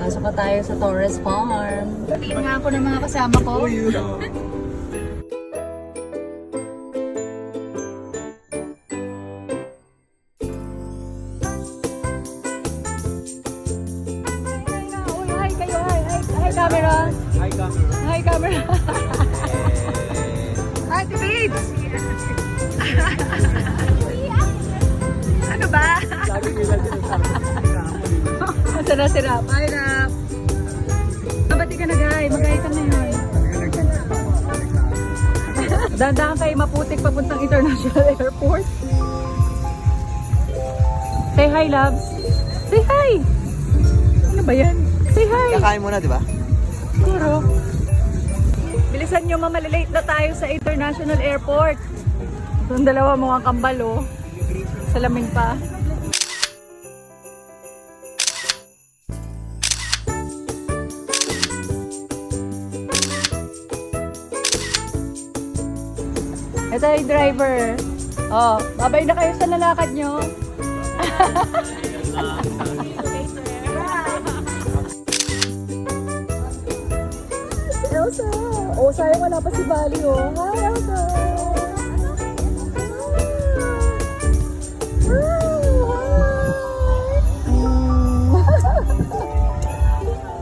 Pasok na tayo sa Torres Farm. Tingnan nga ako ng mga kasama ko. Hi kayo, hi camera. Hi, camera. Hi camera. Hi Babes. Ano ba? Lagi nila sinasabi. Masarap-sarap. Hi Rap. Kabati ka na guys. Mag-hi ka na yun. Dandahan kayo maputik papuntang International Airport. Say hi, loves. Say hi. Ano ba yan? Say hi. Kakain muna, di ba? Siguro. Bilisan nyo, mamalilate na tayo sa International Airport. Itong dalawa mukhang kambal, oh. Salamin pa. Ito yung driver. Oh, babay na kayo sa lalakad nyo. Elsa! Oh, sayang wala pa si Bali, oh. Hi, Elsa!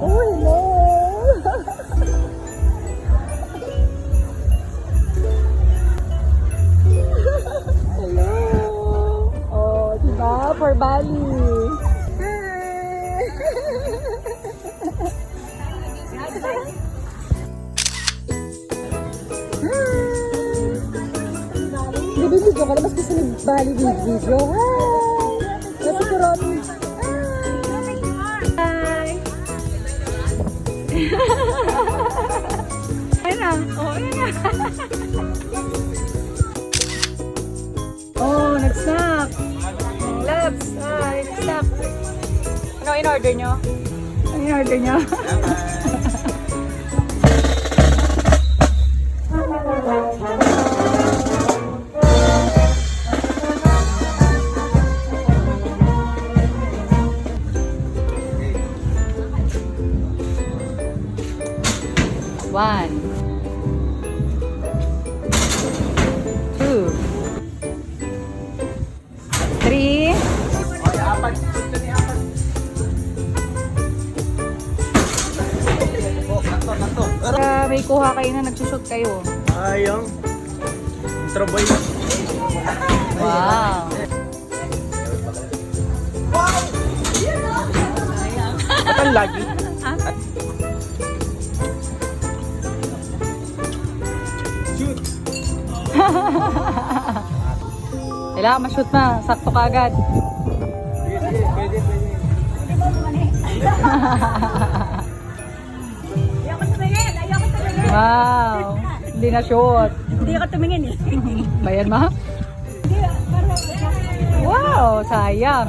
Oh, hello! Hello! Oh, diba? For Bali. Bibigyan ka na, mas gusto ni Bali video. Hi! Nasa Corona. Hi! Ayun na. Oh, ayun na. Oh, nag-snack. Loves. Hi, snack. Ano in-order nyo? Ano in-order nyo? One, two, three. May kuha kayo na nagsushoot kayo. Ayong. Traboy. Wow. Ba't ang lagi? Shoot! Kailangan ma-shoot na. Sakto ka agad. Pwede. Wow. Hindi na shoot. Hindi ako tumingin eh. Bayan ma? Wow, sayang.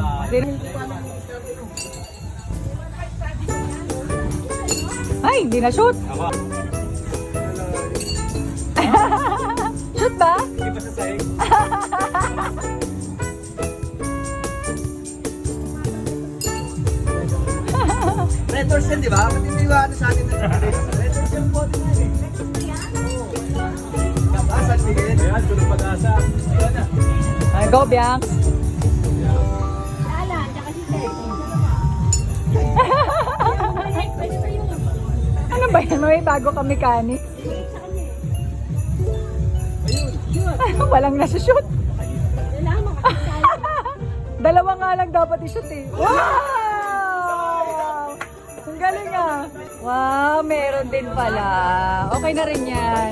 Ay, hindi na shoot. Shoot ba? Hindi pa sa sahig. Red Horse yan, di ba? Matitiwaan sa atin na Red Horse yan po din yan eh. San Miguel. Ayan, tulong pag-asa. Ayan na. Go, Bianx. Lala, tsaka si Ted. Pwede pa yun. Ano ba yan? May bago ka mechanic. Walang nasa-shoot. Kailangan makakasala. Dalawa nga lang dapat i-shoot eh. Wow! Ang galing ah. Wow, meron din pala. Okay na rin yan.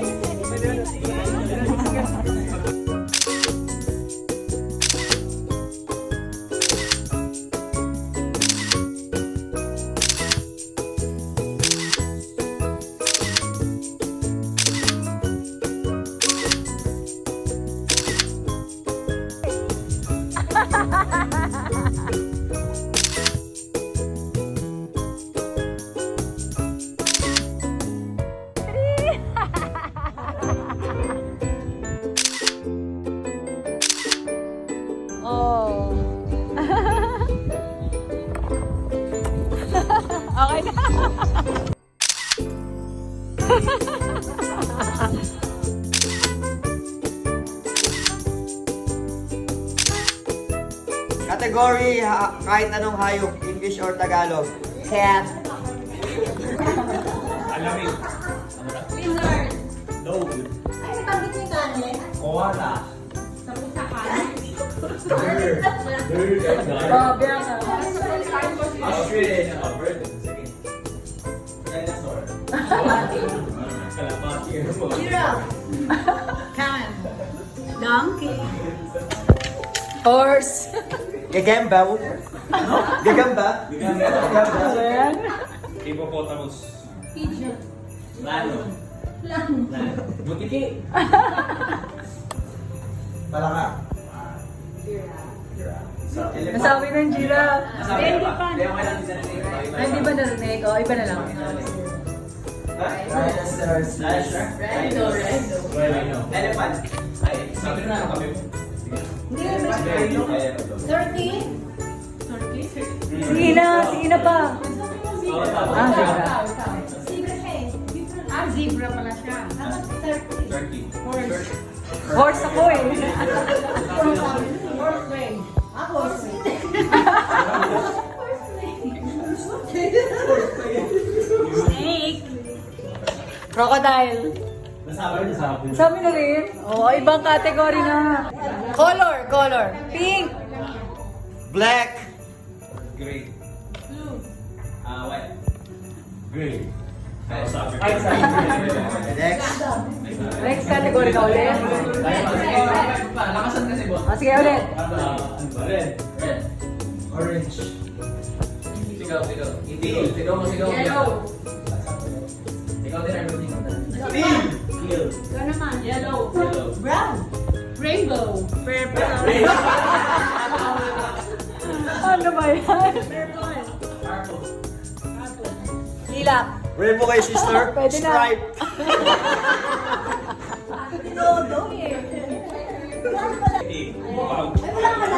Okay na. Category, kahit anong hayop, English or Tagalog. Cat. Alamig. Lizard. Dog. Ay, nabanggit niyo yung kanin. Koala. Tapos sa kanin. Bird. Grabe ka. Ostrich. Bird. Sige. Dinosaur. Kalapati. Giraffe. Can. Donkey. Horse. Gagamba. Gagamba. Ano yan? Hippopotamus. Pigeon. Lalo. Lang. Butiki. Palaka. Nasabi ng giraffe. Elephant. Ay, di ba narinig? O, iba na lang. Dinosaurs. Elephant. Ay, sabi na kami mo. Turkey. Sige na pa. Ah, zebra. Zebra siya eh. Zebra pala siya. Turkey. Horse ako eh. Horse ring. Horse ring. Snake. Crocodile. Nasabi. Sabi na rin. Oo, ibang category na. Color. Pink. Black. Gray. Blue. White. Gray. Ay, sabi. Next. Next category ka ulit. Lakasan kasi, boss. O, sige ulit. Red. Orange. Sigaw. Hindi. Sigaw mo. Yellow. Sigaw din ang ruling. Teal. Ikaw naman. Yellow. Brown. Rainbow. Purple. Ano ba yan? Lilak. Ready po kayo, sister? Pwede na. Stripe.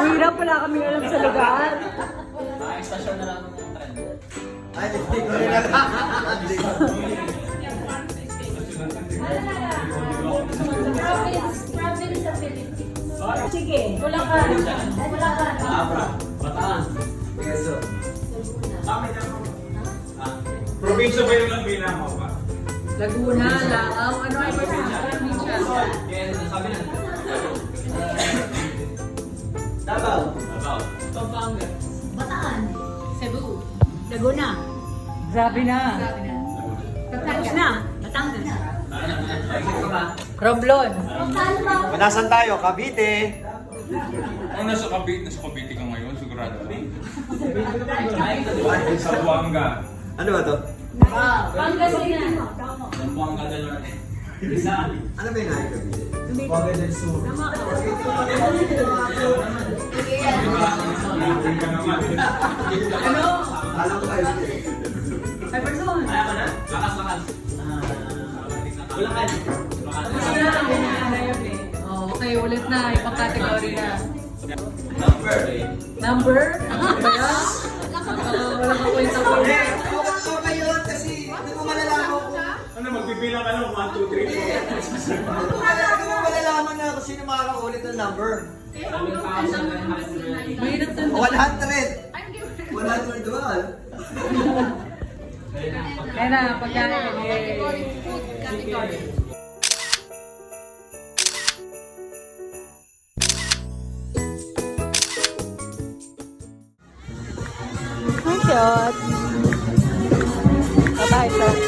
Hirap pala kami alam sa lugar. Station na lang ng trend. Ay, hindi ko rin alam. Province sa Philippines. Sige. Bulacan. Bataan. Quezon. Probinsya ba yung bilang mo ba? Laguna, Langaw, ano ay probinsya? Kaya sabi na. Davao. Pampanga. Bataan. Cebu. Laguna. Grabe na. Tapos na. Batangas. Cromblon. Manasan tayo? Cavite. Ang nasa Cavite ka ngayon, sigurado ka. Sa Buanga. Ano ba to? Pangasinan. Pampanga del Norte. Rizal. Ano ba yung nai Cavite? Buanga del Sur. Ano? Alam ko kayo. Hyperson. Ayaw ka na? Lakas. Bulacan. Oh, okay, ulit na. Ibang category na. Number. Number? Ano ba yan? Wala ka kwenta ko. Okay yun kasi hindi mo malalaman kung... Ano, magbibilang ka lang? 1, 2, 3, 4. Hindi mo malalaman na kung sino makakaulit ng number. Mahirap na. 100! 100 dual. Kaya na, pagkain. Food category. Hi, shot. Bye-bye, shot.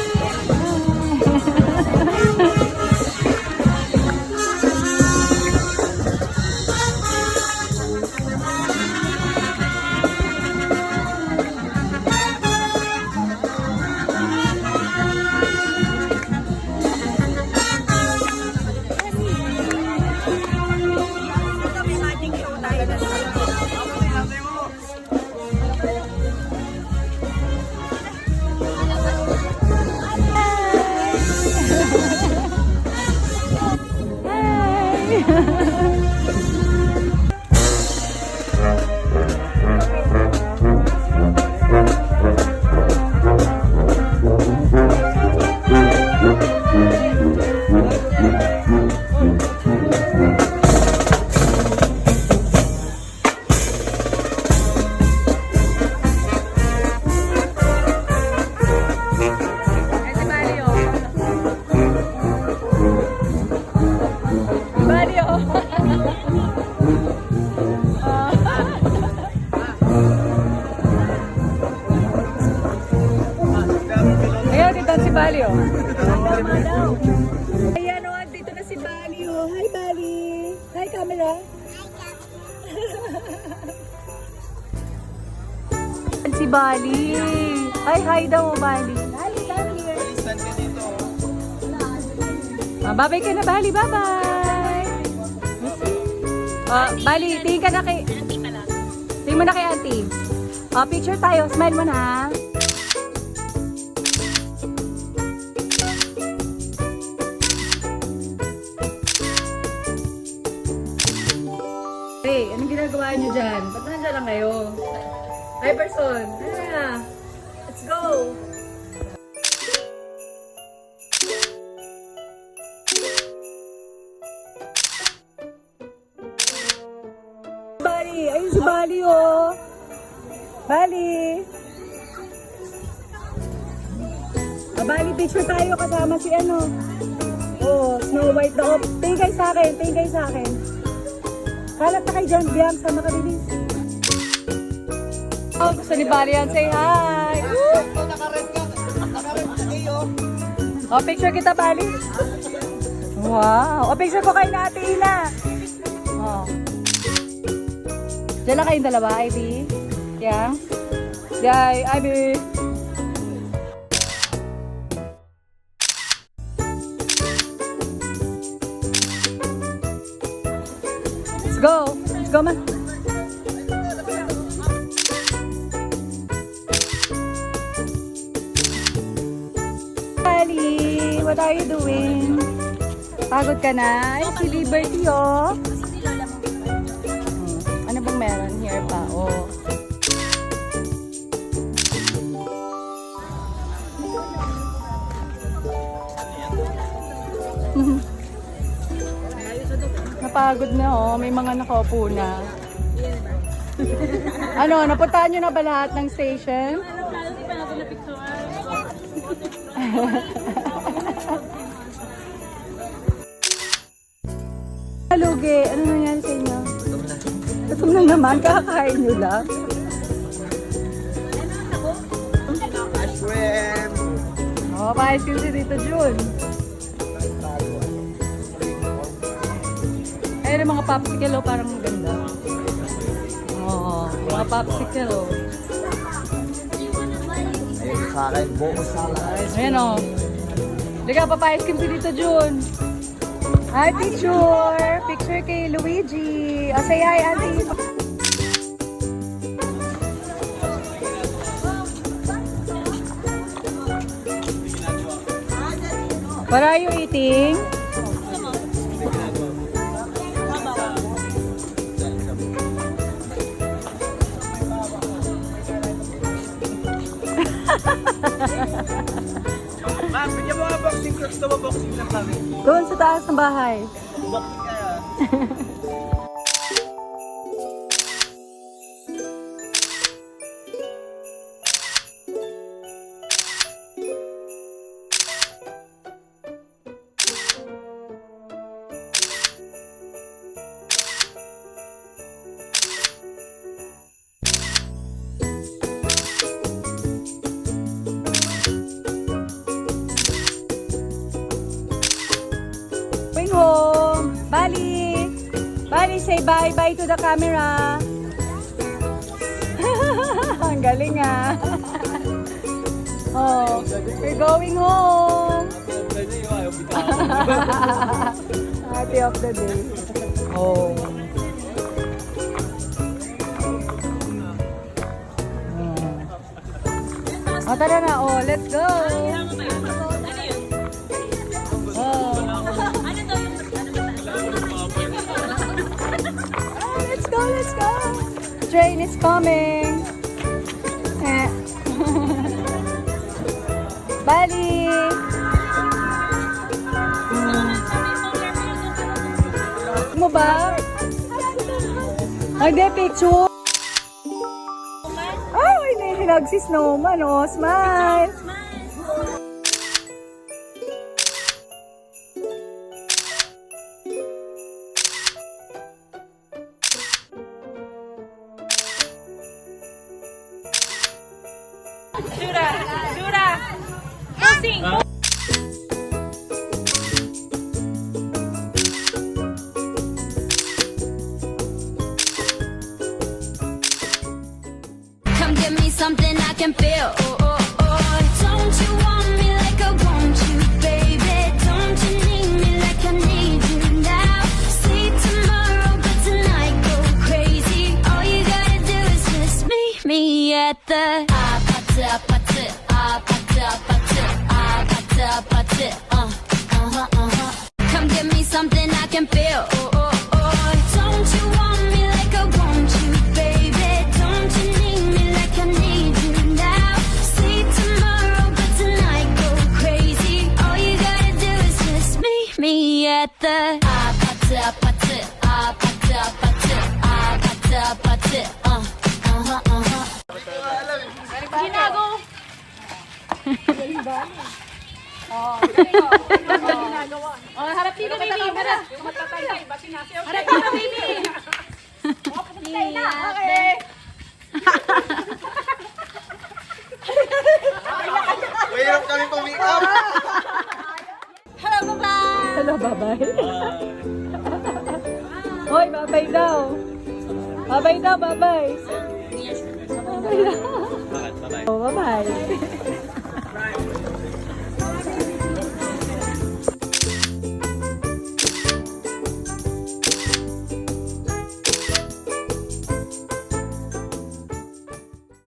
Bali, oh. Ayan, oh, dito na si Bali, oh. Hi, Bali. Hi, camera. Si Bali. Hi daw, Bali. Bali, come here. Stand ka dito. Babay ka na, Bali. Bye-bye. Bali, tingin ka na kay... Tingin mo na kay auntie. Picture tayo. Smile mo na. Hey, anong ginagawa niyo dyan? Ba't nandiyan lang kayo? Hi, person. Ano na? Let's go! Bali! Ayun si Bali, oh! Bali! Bali, picture tayo kasama si ano. Oh, Snow White na. Oh, tingin kayo sa akin. Tingin kayo sa akin. Kalat na kayo dyan, Biam, sa makabilis. Oh, gusto ni Bali yan. Say hi! Woo! Naka-red ka. Naka-red ka kayo. Oh, picture kita, Bali. Wow! Oh, picture ko kay Ate Ina. Oh. Diyan lang kayong dalawa, Ivy. Yeah? Yay, Ivy. Let's go! Let's go, man! Bali, what are you doing? Pagod ka na? Ay, si Liberty, oh. Ano bang meron here pa? Oh. Napagod na, oh. May mga nakaupo na. Ano, napuntahan nyo na ba lahat ng station? Lugi, ano nangyari sa inyo? Gutom na naman, kakakain nyo lang. Ashwin. Oh, pa-ice si Tito Jun. Ayun yung mga popsicle, oh, parang maganda. Oo, mga popsicle, oh. Ayun sa akin, buko salad. Ayan, oh. Liga, pa-ice cream si Tito Jun. Hi, picture! Picture kay Luigi. O, say hi, auntie. What are you eating? Ma'am, bigyan mo nga boxing clothes to mo, boxing lang kami. Doon sa taas ng bahay. Boxing kaya. Going home. Bali. Bali, say bye-bye to the camera. Ang galing, ah. Oh, we're going home. Happy of the day. Oh. Oh, tara na. Oh, let's go. Oh. Let's go, let's go. Train is coming. Eh. Bali. Mo ba? Hindi, picture. Oh, hinihilag si Snowman. Oh, smile. Shura! Shura! Posing! can feel. Oh, oh, oh. Don't you want me like I want you, baby? Don't you need me like I need you now? See tomorrow, but tonight go crazy. All you gotta do is just meet me at the Come give me something I can feel. Oh, oh, oh. Don't you want me like I want you, baby? Don't you need me like I need you now? See tomorrow, but tonight go crazy. All you gotta do is just meet me at the Ginago. Oh, harap dito, baby. Harap. Harap dito, baby. Okay. Mahirap kami pumake up. Hello, bye-bye. Hello, bye-bye. Hoy, bye-bye daw. Bye-bye daw, bye-bye. Bye-bye daw. Oh, bye-bye.